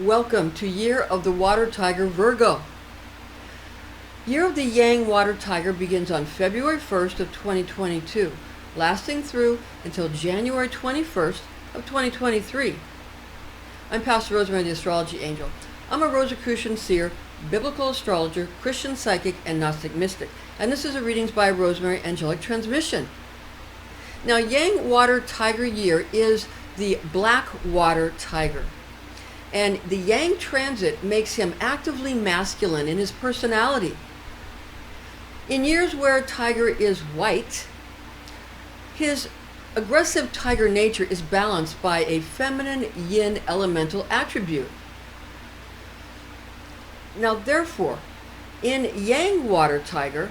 welcome to Year of the Water Tiger Virgo. Year of the Yang Water Tiger begins on February 1st of 2022, lasting through until January 21st of 2023. I'm Pastor Rosemary, the Astrology Angel. I'm a Rosicrucian seer, biblical astrologer, Christian psychic, and Gnostic mystic. And this is a Readings by Rosemary Angelic Transmission. Now, Yang Water Tiger Year is the Black Water Tiger. And the Yang transit makes him actively masculine in his personality. In years where Tiger is white, his aggressive Tiger nature is balanced by a feminine Yin elemental attribute. Now, therefore, in Yang Water Tiger,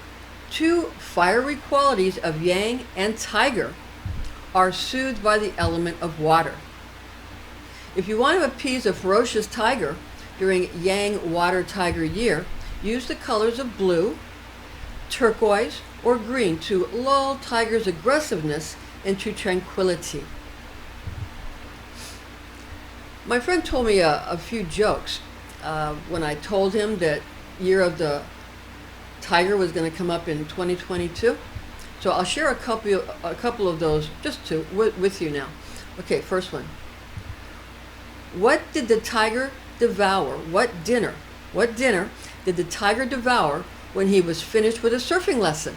two fiery qualities of Yang and Tiger are soothed by the element of water. If you want to appease a ferocious tiger during Yang Water Tiger Year, use the colors of blue, turquoise, or green to lull Tiger's aggressiveness into tranquility. My friend told me a few jokes when I told him that Year of the Tiger was going to come up in 2022. So I'll share a couple of those just with you now. Okay, first one. What did the tiger devour? What dinner did the tiger devour when he was finished with a surfing lesson?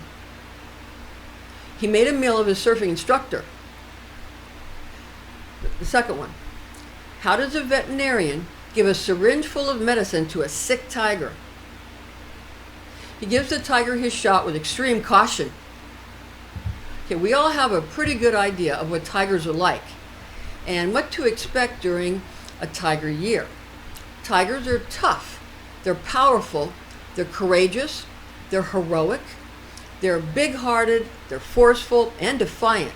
He made a meal of his surfing instructor. The second one. How does a veterinarian give a syringe full of medicine to a sick tiger? He gives the tiger his shot with extreme caution. Okay, we all have a pretty good idea of what tigers are like and what to expect during a tiger year. Tigers are tough, they're powerful, they're courageous, they're heroic, they're big-hearted, they're forceful, and defiant.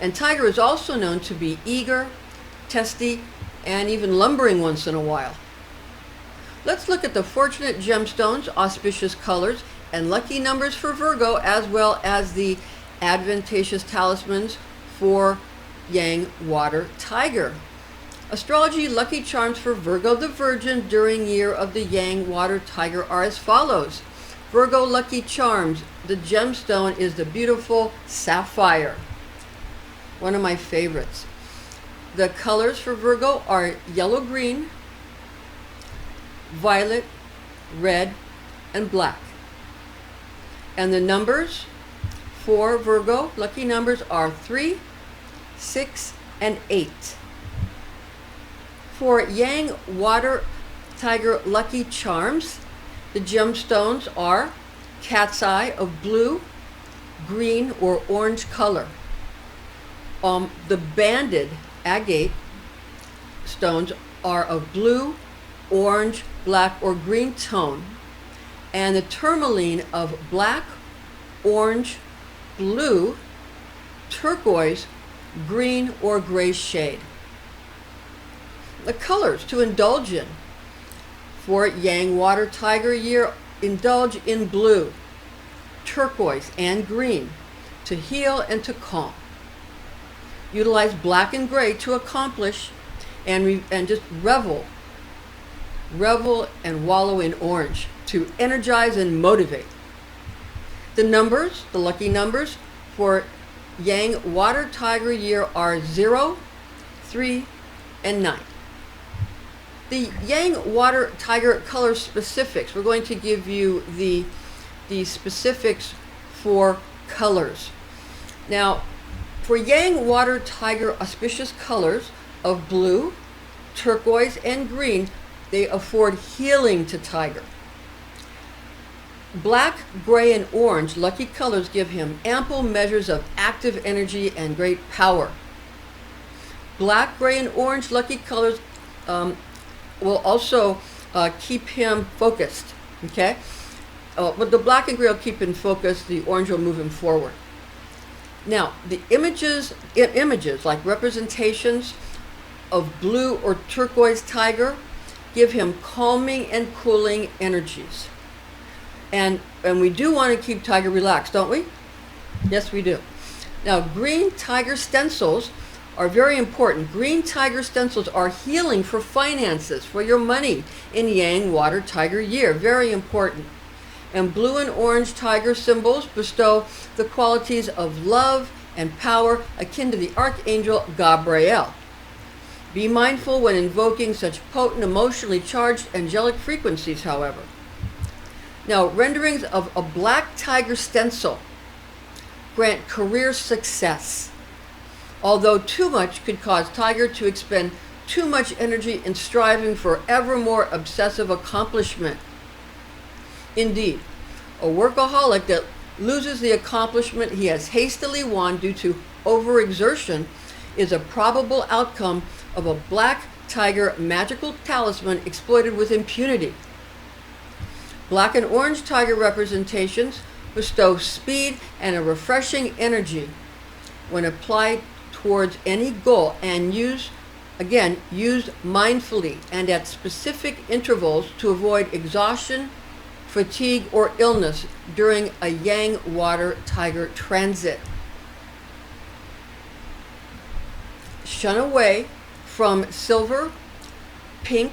And tiger is also known to be eager, testy, and even lumbering once in a while. Let's look at the fortunate gemstones, auspicious colors, and lucky numbers for Virgo, as well as the advantageous talismans for Yang Water Tiger. Astrology lucky charms for Virgo the Virgin during Year of the Yang Water Tiger are as follows. Virgo lucky charms. The gemstone is the beautiful sapphire, one of my favorites. The colors for Virgo are yellow-green, violet, red, and black. And the numbers for Virgo, lucky numbers, are 3, 6, and 8. For Yang Water Tiger lucky charms, the gemstones are cat's eye of blue, green, or orange color. The banded agate stones are of blue, orange, black, or green tone, and the tourmaline of black, orange, blue, turquoise, green, or gray shade. The colors to indulge in for Yang Water Tiger Year: indulge in blue, turquoise, and green to heal and to calm. Utilize black and gray to accomplish and just revel and wallow in orange to energize and motivate. The numbers, the lucky numbers for Yang Water Tiger Year are 0, 3, and 9. The Yang Water Tiger color specifics, we're going to give you the specifics for colors. Now, for Yang Water Tiger auspicious colors of blue, turquoise, and green, they afford healing to Tiger. Black, gray, and orange lucky colors give him ample measures of active energy and great power. Black, gray, and orange lucky colors will also keep him focused. Okay, but the black and gray will keep him focused. The orange will move him forward. Now, the images like representations of blue or turquoise tiger give him calming and cooling energies. And we do want to keep tiger relaxed, don't we? Yes, we do. Now, green tiger stencils are very important. Green tiger stencils are healing for finances, for your money in Yang Water Tiger year. Very important. And blue and orange tiger symbols bestow the qualities of love and power akin to the Archangel Gabriel. Be mindful when invoking such potent, emotionally charged angelic frequencies, however. Now, renderings of a black tiger stencil grant career success, although too much could cause tiger to expend too much energy in striving for ever more obsessive accomplishment. Indeed, a workaholic that loses the accomplishment he has hastily won due to overexertion is a probable outcome of a black tiger magical talisman exploited with impunity. Black and orange tiger representations bestow speed and a refreshing energy when applied towards any goal and used mindfully and at specific intervals to avoid exhaustion, fatigue, or illness during a Yang Water Tiger transit. Shun away from silver, pink,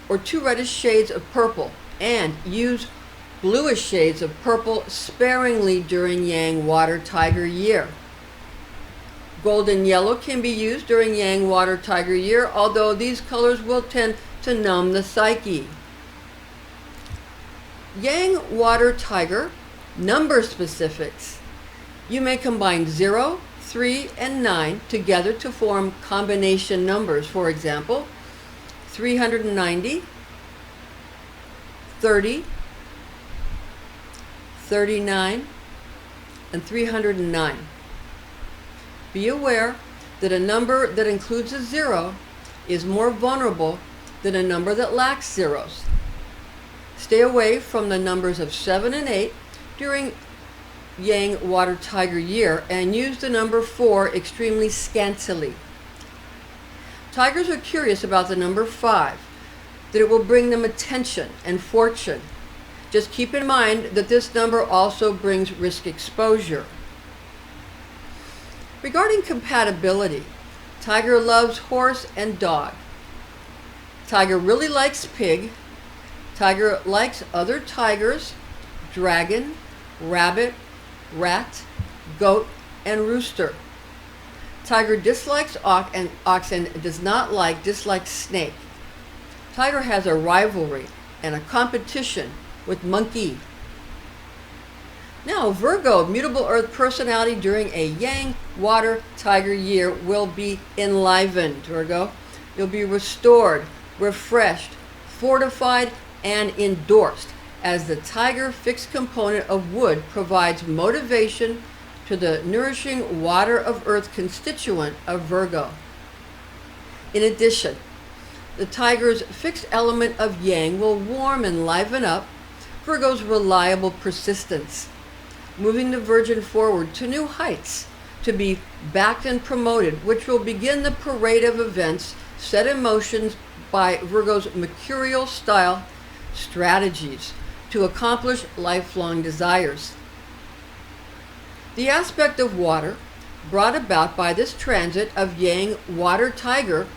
or too reddish shades of purple, and use bluish shades of purple sparingly during Yang Water Tiger year. Golden yellow can be used during Yang Water Tiger year, although these colors will tend to numb the psyche. Yang Water Tiger number specifics. You may combine 0, 3, and 9 together to form combination numbers. For example, 390, 30, 39, and 309. Be aware that a number that includes a 0 is more vulnerable than a number that lacks zeros. Stay away from the numbers of 7 and 8 during Yang Water Tiger year and use the number 4 extremely scantily. Tigers are curious about the number 5, that it will bring them attention and fortune. Just keep in mind that this number also brings risk exposure. Regarding compatibility, Tiger loves horse and dog. Tiger really likes pig. Tiger likes other tigers, dragon, rabbit, rat, goat, and rooster. Tiger dislikes ox and dislikes snake. Tiger has a rivalry and a competition with monkey. Now, Virgo, mutable earth personality during a Yang Water Tiger year will be enlivened, Virgo. You'll be restored, refreshed, fortified, and endorsed as the tiger fixed component of wood provides motivation to the nourishing water of earth constituent of Virgo. In addition, the tiger's fixed element of yang will warm and liven up Virgo's reliable persistence, moving the Virgin forward to new heights to be backed and promoted, which will begin the parade of events set in motion by Virgo's mercurial style strategies to accomplish lifelong desires. The aspect of water brought about by this transit of Yang Water Tiger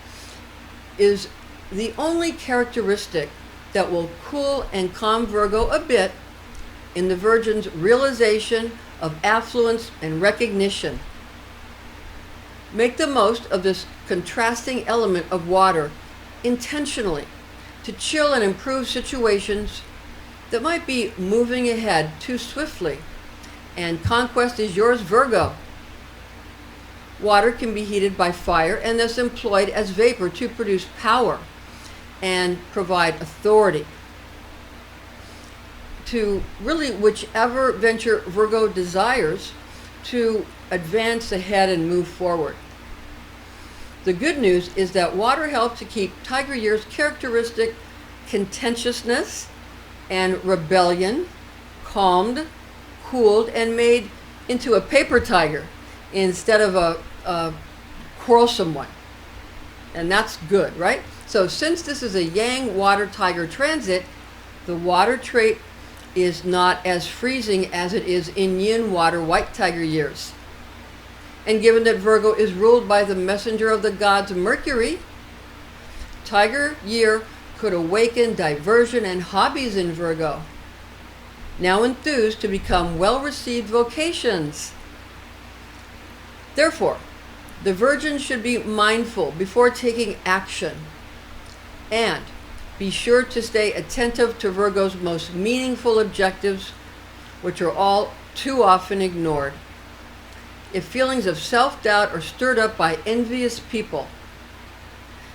is the only characteristic that will cool and calm Virgo a bit in the Virgin's realization of affluence and recognition. Make the most of this contrasting element of water intentionally to chill and improve situations that might be moving ahead too swiftly. And conquest is yours, Virgo. Water can be heated by fire and thus employed as vapor to produce power and provide authority to really whichever venture Virgo desires to advance ahead and move forward. The good news is that water helps to keep Tiger year's characteristic contentiousness and rebellion calmed, cooled, and made into a paper tiger instead of a quarrelsome one. And that's good, right? So since this is a Yang Water Tiger transit, the water trait is not as freezing as it is in Yin Water White Tiger years. And given that Virgo is ruled by the messenger of the gods Mercury, Tiger year could awaken diversion and hobbies in Virgo, now enthused to become well-received vocations. Therefore, the Virgin should be mindful before taking action, and be sure to stay attentive to Virgo's most meaningful objectives, which are all too often ignored. If feelings of self-doubt are stirred up by envious people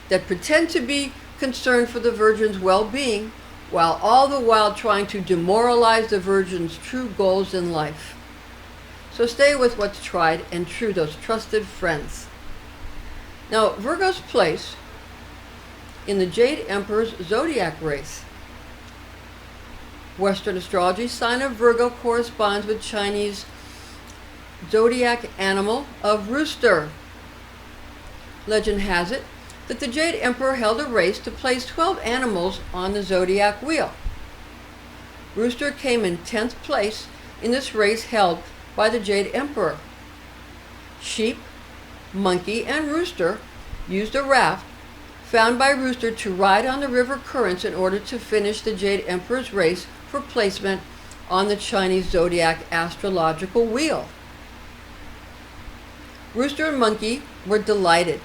that pretend to be concerned for the Virgin's well-being, while all the while trying to demoralize the Virgin's true goals in life. So stay with what's tried and true, those trusted friends. Now, Virgo's place in the Jade Emperor's zodiac race. Western astrology sign of Virgo corresponds with Chinese zodiac animal of rooster. Legend has it that the Jade Emperor held a race to place 12 animals on the zodiac wheel. Rooster came in 10th place in this race held by the Jade Emperor. Sheep, monkey, and rooster used a raft found by Rooster to ride on the river currents in order to finish the Jade Emperor's race for placement on the Chinese zodiac astrological wheel. Rooster and monkey were delighted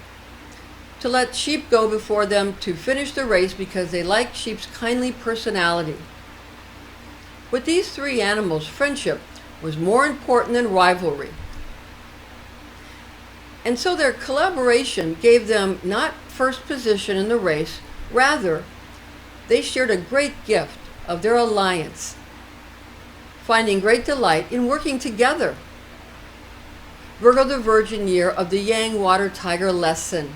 to let sheep go before them to finish the race because they liked sheep's kindly personality. With these three animals, friendship was more important than rivalry. And so their collaboration gave them not first position in the race, rather, they shared a great gift of their alliance, finding great delight in working together. Virgo, the Virgin year of the Yang Water Tiger lesson.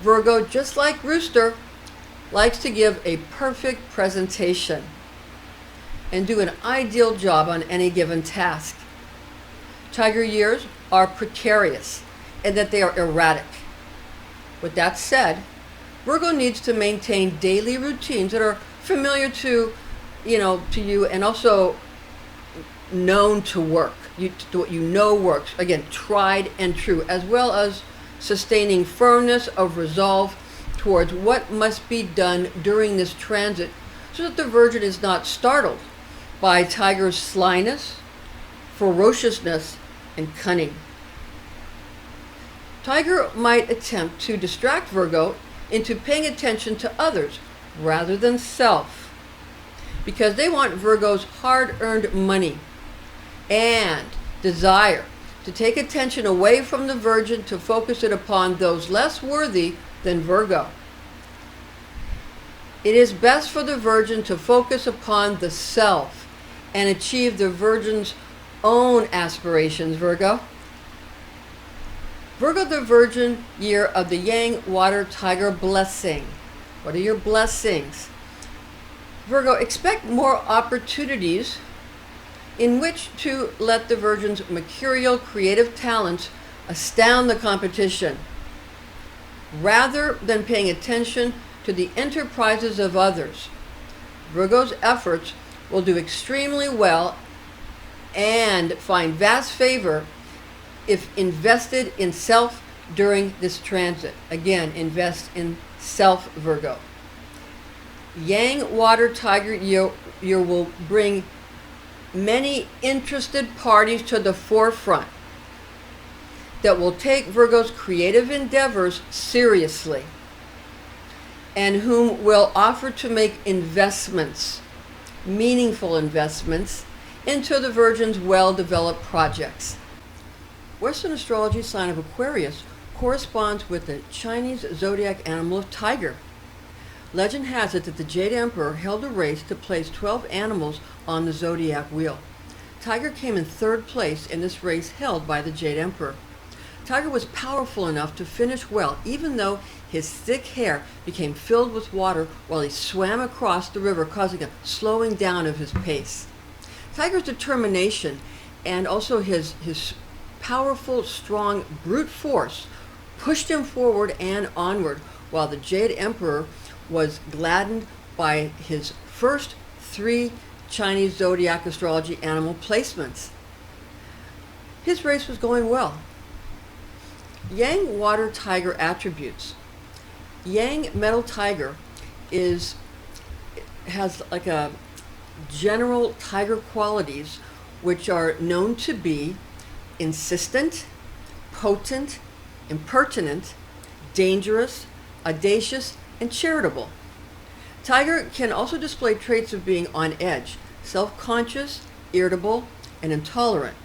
Virgo, just like Rooster, likes to give a perfect presentation and do an ideal job on any given task. Tiger years are precarious and that they are erratic. With that said, Virgo needs to maintain daily routines that are familiar to you and also known to work. What you know works. Again, tried and true, as well as sustaining firmness of resolve towards what must be done during this transit so that the Virgin is not startled by Tiger's slyness, ferociousness, and cunning. Tiger might attempt to distract Virgo into paying attention to others rather than self, because they want Virgo's hard-earned money and desire to take attention away from the Virgin to focus it upon those less worthy than Virgo. It is best for the Virgin to focus upon the self and achieve the Virgin's own aspirations, Virgo. Virgo, the Virgin year of the Yang Water Tiger blessing. What are your blessings? Virgo, expect more opportunities in which to let the Virgin's mercurial creative talents astound the competition, rather than paying attention to the enterprises of others. Virgo's efforts will do extremely well and find vast favor if invested in self during this transit. Again, invest in self, Virgo. Yang Water Tiger year will bring many interested parties to the forefront that will take Virgo's creative endeavors seriously and whom will offer to make investments, meaningful investments, into the Virgin's well-developed projects. Western astrology sign of Aquarius corresponds with the Chinese zodiac animal of tiger. Legend has it that the Jade Emperor held a race to place 12 animals on the zodiac wheel. Tiger came in 3rd place in this race held by the Jade Emperor. Tiger was powerful enough to finish well, even though his thick hair became filled with water while he swam across the river, causing a slowing down of his pace. Tiger's determination and also his powerful, strong brute force pushed him forward and onward, while the Jade Emperor was gladdened by his first 3 Chinese zodiac astrology animal placements. His race was going well, Yang water tiger attributes. Yang metal tiger has like a general tiger qualities which are known to be insistent, potent, impertinent, dangerous, audacious, and charitable. Tiger can also display traits of being on edge, self-conscious, irritable, and intolerant.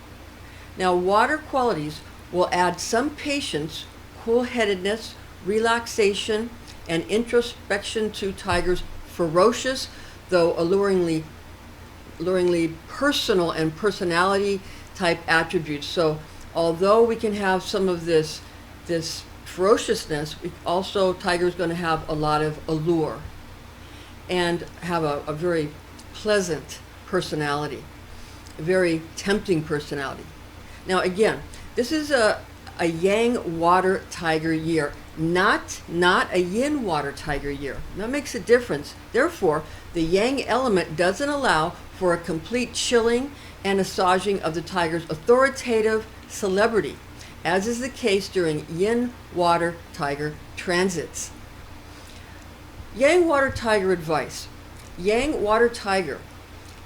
Now, water qualities will add some patience, cool-headedness, relaxation, and introspection to Tiger's ferocious, though alluringly personal and personality type attributes. So although we can have some of this ferociousness, also Tiger is going to have a lot of allure and have a very pleasant personality, a very tempting personality. Now again, this is a Yang water tiger year, not a Yin water tiger year. That makes a difference. Therefore, the Yang element doesn't allow for a complete chilling and assuaging of the tiger's authoritative celebrity, as is the case during Yin water tiger transits. Yang water tiger advice. Yang water tiger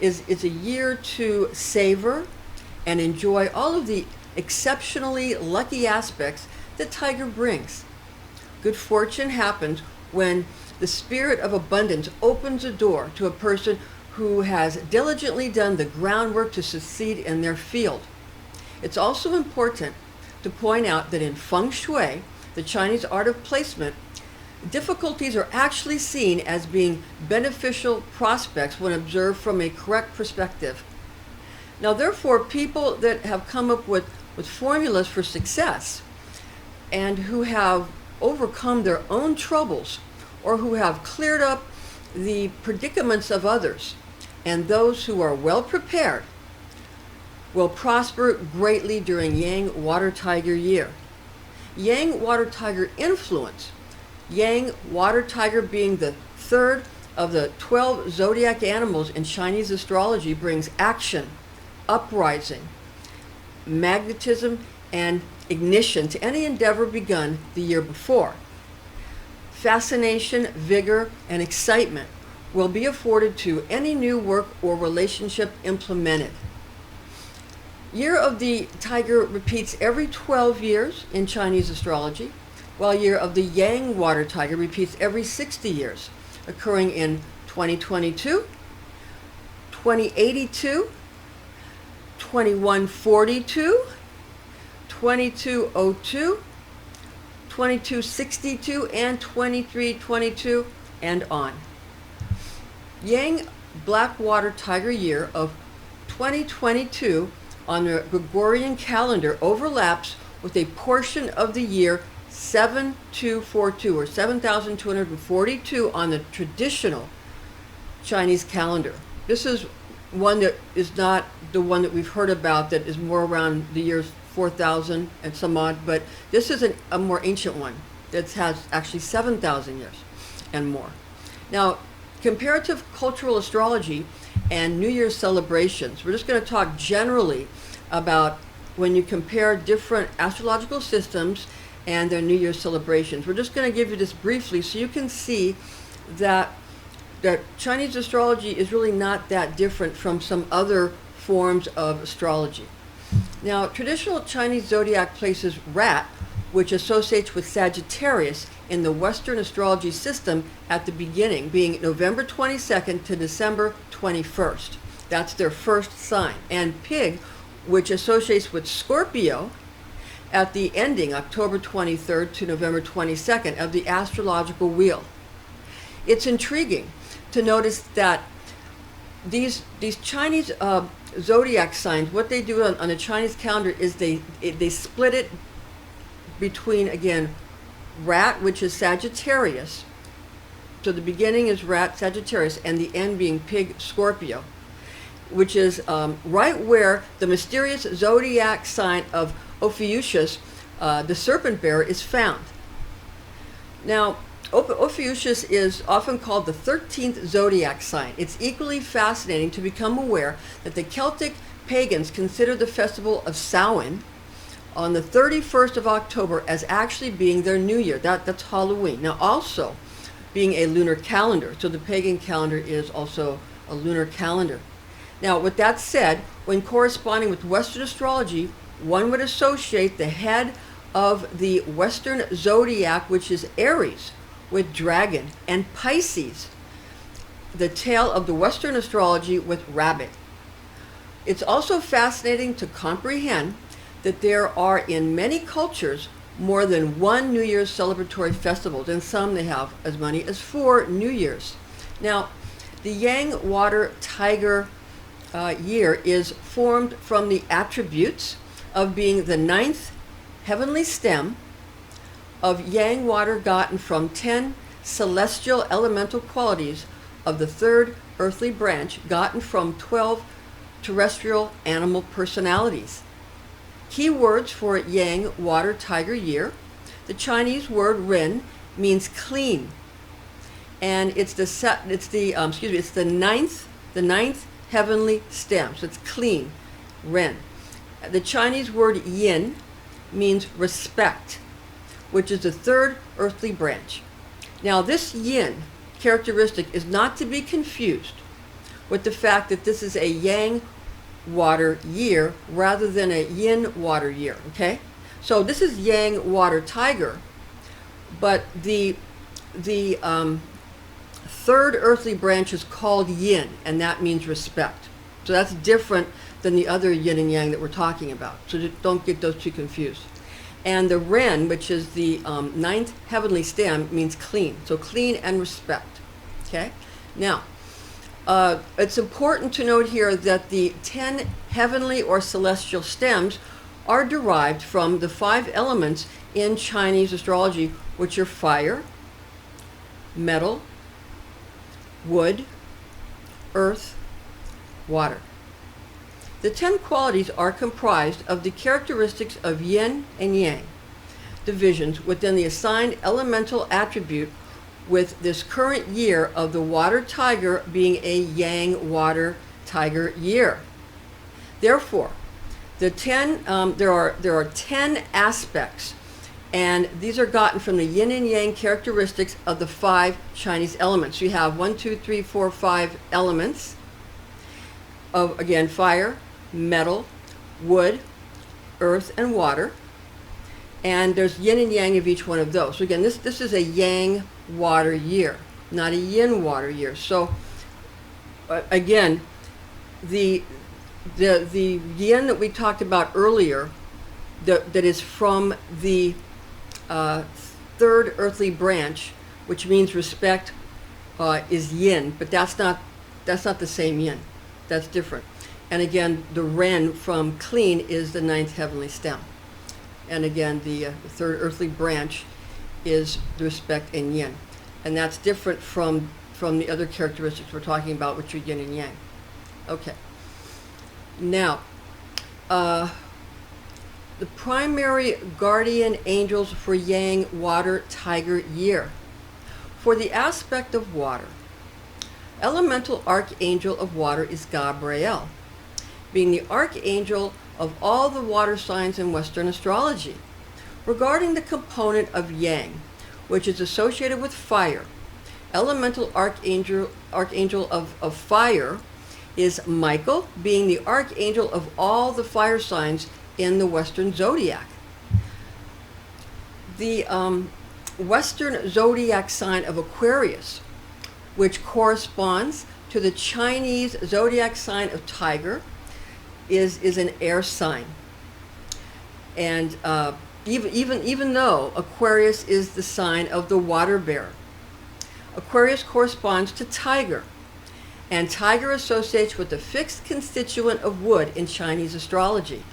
is a year to savor and enjoy all of the exceptionally lucky aspects that Tiger brings. Good fortune happens when the spirit of abundance opens a door to a person who has diligently done the groundwork to succeed in their field. It's also important to point out that in Feng Shui, the Chinese art of placement, difficulties are actually seen as being beneficial prospects when observed from a correct perspective. Now, therefore, people that have come up with formulas for success and who have overcome their own troubles or who have cleared up the predicaments of others, and those who are well prepared will prosper greatly during Yang water tiger year. Yang water tiger influence, Yang water tiger being the third of the 12 zodiac animals in Chinese astrology, brings action, uprising, magnetism, and ignition to any endeavor begun the year before. Fascination, vigor, and excitement will be afforded to any new work or relationship implemented. Year of the tiger repeats every 12 years in Chinese astrology, while year of the Yang water tiger repeats every 60 years, occurring in 2022, 2082, 2142, 2202, 2262, and 2322, and on. Yang black water tiger year of 2022 on the Gregorian calendar overlaps with a portion of the year 7242 or 7242 on the traditional Chinese calendar. This is one that is not the one that we've heard about, that is more around the years 4,000 and some odd, but this is a more ancient one that has actually 7,000 years and more. Now, comparative cultural astrology and New Year's celebrations. We're just going to talk generally about when you compare different astrological systems and their New Year's celebrations. We're just going to give you this briefly so you can see that Chinese astrology is really not that different from some other forms of astrology. Now, traditional Chinese zodiac places Rat, which associates with Sagittarius in the Western astrology system at the beginning, being November 22nd to December 21st. That's their first sign. And Pig, which associates with Scorpio, at the ending, October 23rd to November 22nd of the astrological wheel. It's intriguing to notice that these Chinese zodiac signs, what they do on the Chinese calendar is they split it between, again, Rat, which is Sagittarius. So the beginning is Rat, Sagittarius, and the end being Pig, Scorpio, which is right where the mysterious zodiac sign of Ophiuchus, the serpent bearer, is found. Now, Ophiuchus is often called the 13th zodiac sign. It's equally fascinating to become aware that the Celtic pagans consider the festival of Samhain, on the 31st of October as actually being their new year. That's Halloween. Now also being a lunar calendar. So the pagan calendar is also a lunar calendar. Now with that said, when corresponding with Western astrology, one would associate the head of the Western zodiac, which is Aries, with dragon, and Pisces, the tail of the Western astrology, with rabbit. It's also fascinating to comprehend that there are in many cultures more than one New Year's celebratory festival. In some they have as many as 4 New Years. Now, the Yang Water Tiger year is formed from the attributes of being the 9th heavenly stem of Yang water gotten from 10 celestial elemental qualities of the 3rd earthly branch gotten from 12 terrestrial animal personalities. Key words for Yang Water Tiger year. The Chinese word Ren means clean, and it's the ninth heavenly stem. So it's clean, Ren. The Chinese word Yin means respect, which is the 3rd earthly branch. Now this Yin characteristic is not to be confused with the fact that this is a Yang water year rather than a Yin water year, okay? So this is Yang Water Tiger, but the 3rd earthly branch is called Yin, and that means respect. So that's different than the other Yin and Yang that we're talking about. So don't get those two confused. And the Ren, which is the 9th heavenly stem, means clean. So clean and respect, okay? Now, it's important to note here that the 10 heavenly or celestial stems are derived from the 5 elements in Chinese astrology, which are fire, metal, wood, earth, water. The 10 qualities are comprised of the characteristics of yin and yang divisions within the assigned elemental attribute, with this current year of the water tiger being a Yang Water Tiger year. Therefore, there are 10 aspects, and these are gotten from the yin and yang characteristics of the 5 Chinese elements. You have 5 elements of, again, fire, metal, wood, earth, and water. And there's yin and yang of each one of those. So again, this is a Yang water year, not a Yin water year. So again, the yin that we talked about earlier, that is from the 3rd earthly branch, which means respect, is yin, but that's not the same yin. That's different. And again, the Ren from clean is the 9th heavenly stem. And again, the 3rd earthly branch is the respect and yin. And that's different from the other characteristics we're talking about, which are yin and yang. Okay. Now, the primary guardian angels for Yang Water Tiger year. For the aspect of water, elemental archangel of water is Gabriel, being the archangel of all the water signs in Western astrology. Regarding the component of Yang, which is associated with fire, elemental archangel of fire is Michael, being the archangel of all the fire signs in the Western zodiac. The Western zodiac sign of Aquarius, which corresponds to the Chinese zodiac sign of Tiger, is an air sign. And even though Aquarius is the sign of the water bearer, Aquarius corresponds to Tiger, and Tiger associates with the fixed constituent of wood in Chinese astrology.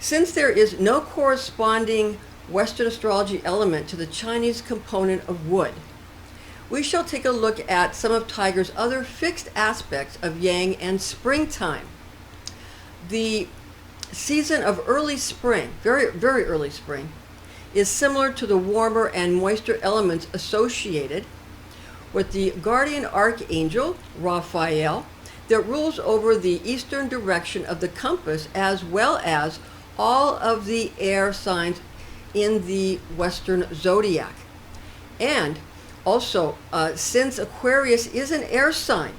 Since there is no corresponding Western astrology element to the Chinese component of wood, we shall take a look at some of Tiger's other fixed aspects of Yang and springtime. The season of early spring, very, very early spring, is similar to the warmer and moister elements associated with the guardian archangel, Raphael, that rules over the eastern direction of the compass, as well as all of the air signs in the Western zodiac. And also, since Aquarius is an air sign,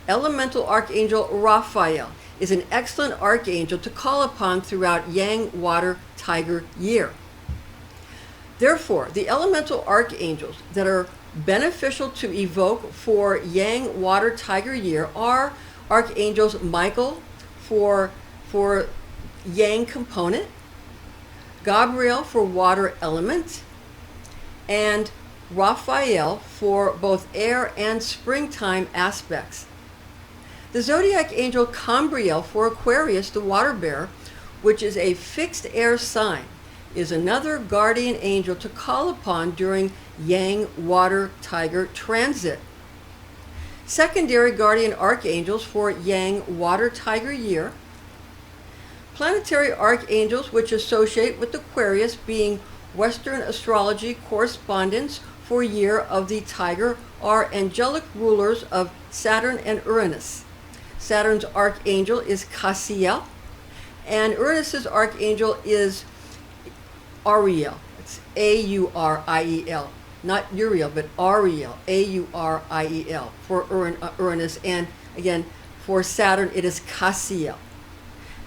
elemental archangel Raphael is an excellent archangel to call upon throughout Yang Water Tiger year. Therefore, the elemental archangels that are beneficial to evoke for Yang Water Tiger year are archangels Michael for Yang component, Gabriel for water element, and Raphael for both air and springtime aspects. The zodiac angel Cambriel for Aquarius, the water bearer, which is a fixed air sign, is another guardian angel to call upon during Yang Water Tiger transit. Secondary guardian archangels for Yang Water Tiger year. Planetary archangels which associate with Aquarius being Western astrology correspondents for year of the Tiger are angelic rulers of Saturn and Uranus. Saturn's archangel is Cassiel, and Uranus's archangel is Ariel. It's Auriel, not Uriel, but Ariel, Auriel for Uranus, and again for Saturn it is Cassiel.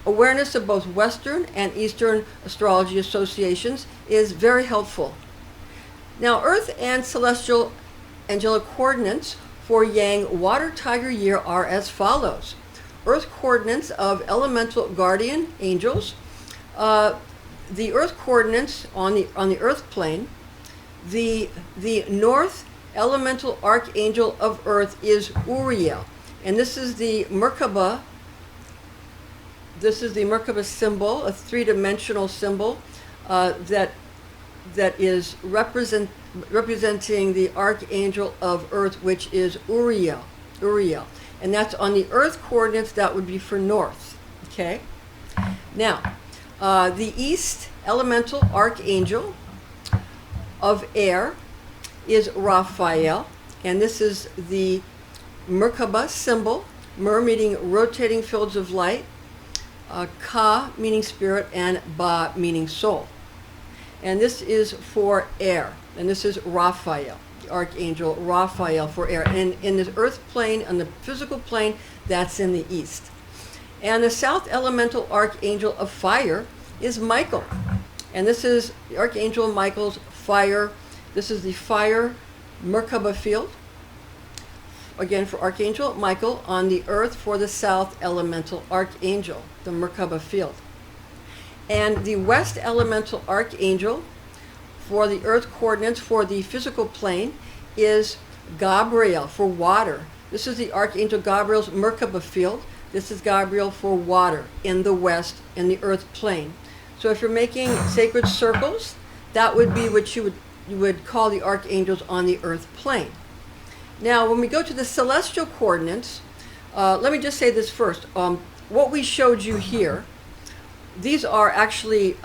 Awareness of both Western and Eastern astrology associations is very helpful. Now, Earth and celestial angelic coordinates for Yang Water Tiger year are as follows. Earth coordinates of elemental guardian angels. The Earth coordinates on the Earth plane. The North elemental archangel of Earth is Uriel, and this is the Merkaba. This is the Merkaba symbol, a three-dimensional symbol that is representing the archangel of Earth, which is Uriel. And that's on the Earth coordinates. That would be for North. Okay. Now, the East elemental archangel of air is Raphael, and this is the Merkaba symbol. Mer meaning rotating fields of light. Ka meaning spirit, and Ba meaning soul. And this is for air, and this is Raphael, the archangel Raphael for air. And in the earth plane, on the physical plane, that's in the east. And the south elemental archangel of fire is Michael, and this is the archangel Michael's fire. This is the fire Merkaba field, again for archangel Michael on the earth for the south elemental archangel, the Merkaba field. And the west elemental archangel for the earth coordinates for the physical plane is Gabriel for water. This is the archangel Gabriel's Merkaba field. This is Gabriel for water in the west in the earth plane. So if you're making sacred circles, that would be what you would call the archangels on the earth plane. Now, when we go to the celestial coordinates, let me just say this first. What we showed you here, these are actually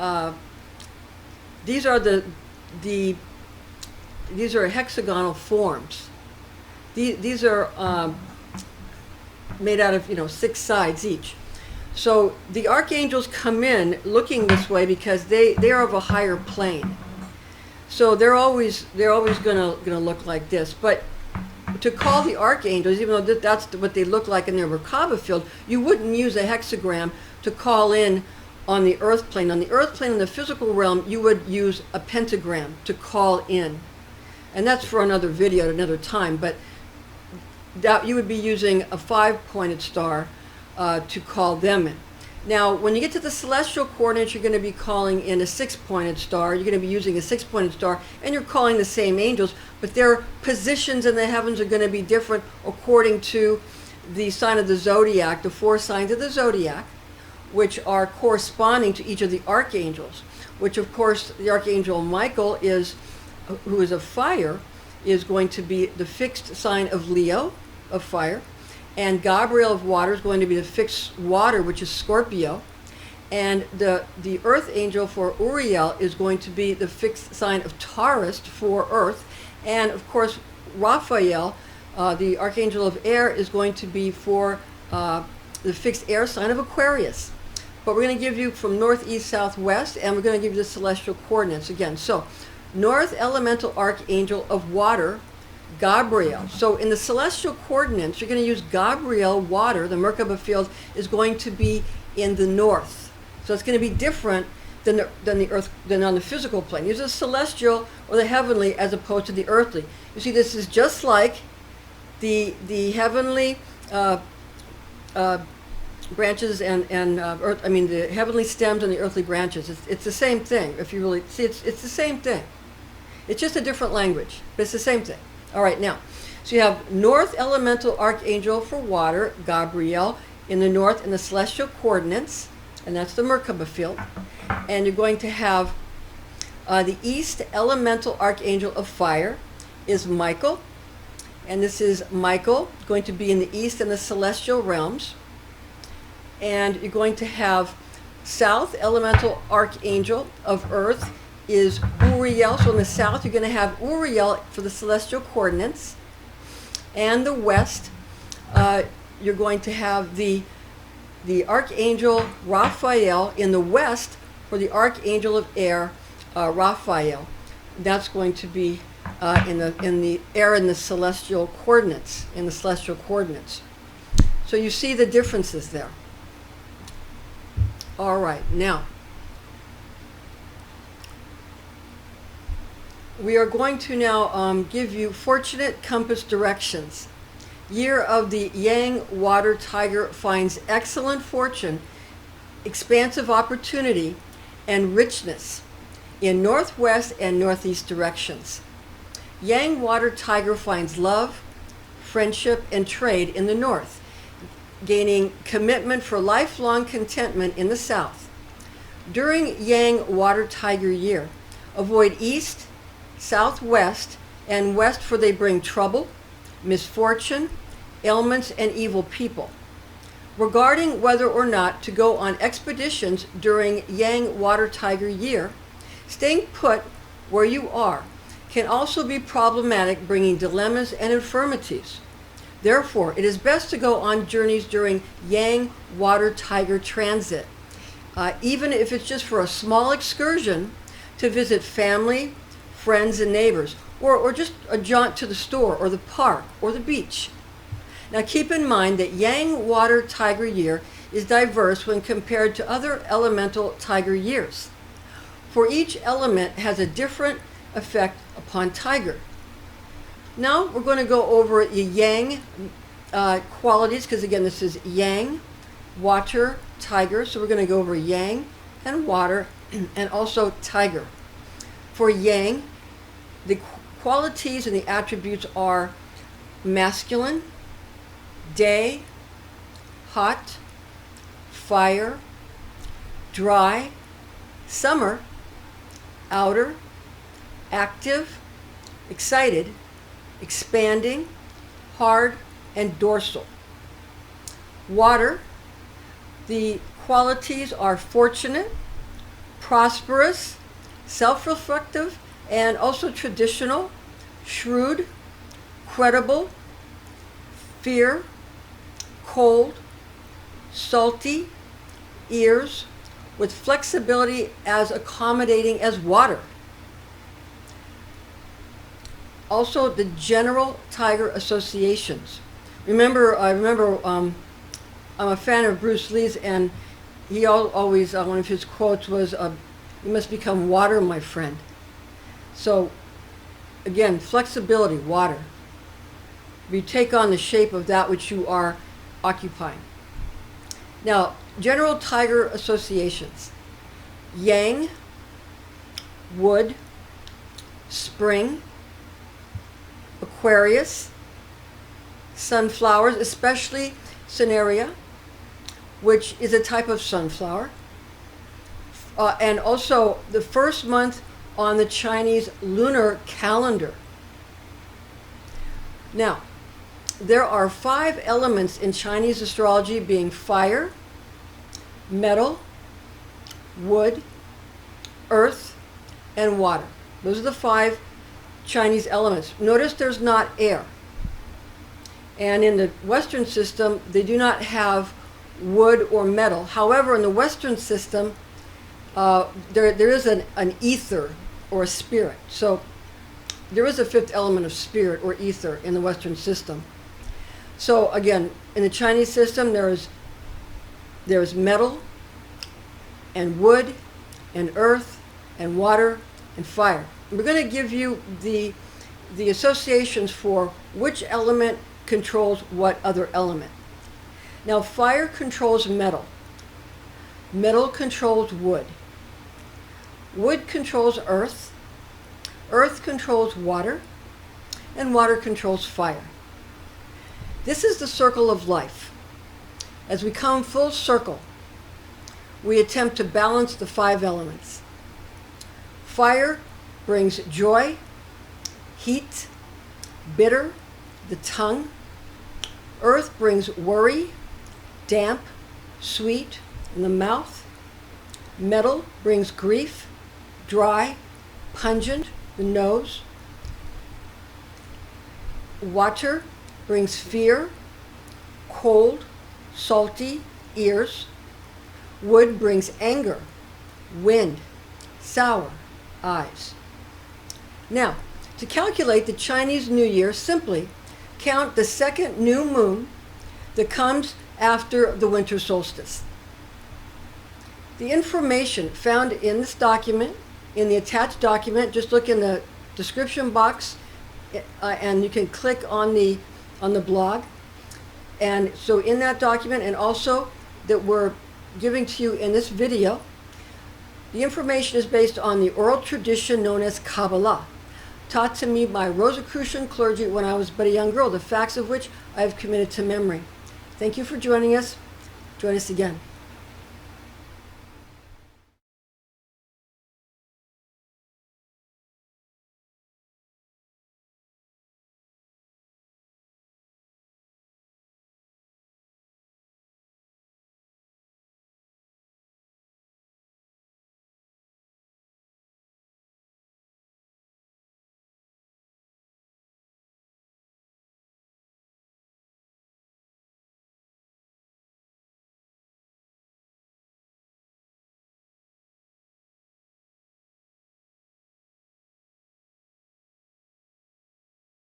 these are hexagonal forms. These are made out of 6 sides each. So the archangels come in looking this way because they are of a higher plane. So they're always gonna look like this. But to call the archangels, even though that's what they look like in their Merkaba field, you wouldn't use a hexagram to call in on the earth plane. On the earth plane, in the physical realm, you would use a pentagram to call in. And that's for another video at another time, but that you would be using a 5-pointed star to call them in. Now, when you get to the celestial coordinates, you're going to be calling in a 6-pointed star. You're going to be using a 6-pointed star, and you're calling the same angels, but their positions in the heavens are going to be different according to the sign of the zodiac, the 4 signs of the zodiac, which are corresponding to each of the archangels, which of course the archangel Michael is, who is of fire, is going to be the fixed sign of Leo, of fire. And Gabriel of water is going to be the fixed water, which is Scorpio. And the earth angel for Uriel is going to be the fixed sign of Taurus for earth. And of course, Raphael, the archangel of air, is going to be for the fixed air sign of Aquarius. but we're going to give you from north, east, south, west, and we're going to give you the celestial coordinates again. So, North Elemental Archangel of Water, Gabriel. So in the celestial coordinates, you're going to use Gabriel water. The Merkaba field is going to be in the north. So it's going to be different than the earth, than on the physical plane. Use the celestial or the heavenly as opposed to the earthly. You see, this is just like the heavenly branches and earth. I mean, the heavenly stems and the earthly branches. It's the same thing. If you really see, it's the same thing. It's just a different language, but it's the same thing. All right, now, so you have North Elemental Archangel for water, Gabriel, in the north in the celestial coordinates, and that's the Merkaba field. And you're going to have the East Elemental Archangel of fire is Michael, and this is Michael going to be in the east in the celestial realms. And you're going to have South Elemental Archangel of earth is Uriel. So in the south, you're going to have Uriel for the celestial coordinates. And the west, you're going to have the Archangel Raphael in the west for the Archangel of air, Raphael. That's going to be in the air in the celestial coordinates, So you see the differences there. All right, now we are going to now give you fortunate compass directions. Year of the Yang Water Tiger finds excellent fortune, expansive opportunity, and richness in northwest and northeast directions. Yang Water Tiger finds love, friendship, and trade in the north, gaining commitment for lifelong contentment in the south. During Yang Water Tiger year, avoid east, southwest, and west, for they bring trouble, misfortune, ailments, and evil people. Regarding whether or not to go on expeditions during Yang Water Tiger year, staying put where you are can also be problematic, bringing dilemmas and infirmities. Therefore, it is best to go on journeys during Yang Water Tiger transit, even if it's just for a small excursion to visit family, friends, and neighbors, or just a jaunt to the store or the park or the beach. Now keep in mind that Yang Water Tiger year is diverse when compared to other elemental tiger years, for each element has a different effect upon tiger. Now we're going to go over the Yang qualities, because again this is Yang, water, tiger, so we're going to go over Yang and water and also tiger. For Yang, the qualities and the attributes are masculine, day, hot, fire, dry, summer, outer, active, excited, expanding, hard, and dorsal. Water, the qualities are fortunate, prosperous, self-reflective, and also traditional, shrewd, credible, fear, cold, salty, ears, with flexibility as accommodating as water. Also, the general tiger associations. I remember I'm a fan of Bruce Lee's, and he always, one of his quotes was, "You must become water, my friend." So, again, flexibility, water. You take on the shape of that which you are occupying. Now, general tiger associations. Yang, wood, spring, Aquarius, sunflowers, especially Cinerea, which is a type of sunflower, and also the first month on the Chinese lunar calendar. Now, there are 5 elements in Chinese astrology, being fire, metal, wood, earth, and water. Those are the 5 Chinese elements. Notice there's not air. And in the Western system, they do not have wood, or metal. However, in the Western system, there is an ether or a spirit. So there is a fifth element of spirit or ether in the Western system. So again, in the Chinese system, there's metal and wood and earth and water and fire. And we're going to give you the associations for which element controls what other element. Now, fire controls metal. Metal controls wood. Wood controls earth. Earth controls water. And water controls fire. This is the circle of life. As we come full circle, we attempt to balance the 5 elements. Fire brings joy, heat, bitter, the tongue. Earth brings worry, damp, sweet, in the mouth. Metal brings grief, dry, pungent, the nose. Water brings fear, cold, salty, ears. Wood brings anger, wind, sour, eyes. Now, to calculate the Chinese New Year, simply count the second new moon that comes after the winter solstice. The information found in this document, in the attached document, just look in the description box and you can click on the blog. And so in that document, and also that we're giving to you in this video, the information is based on the oral tradition known as Kabbalah, taught to me by Rosicrucian clergy when I was but a young girl, the facts of which I have committed to memory. Thank you for joining us. Join us again.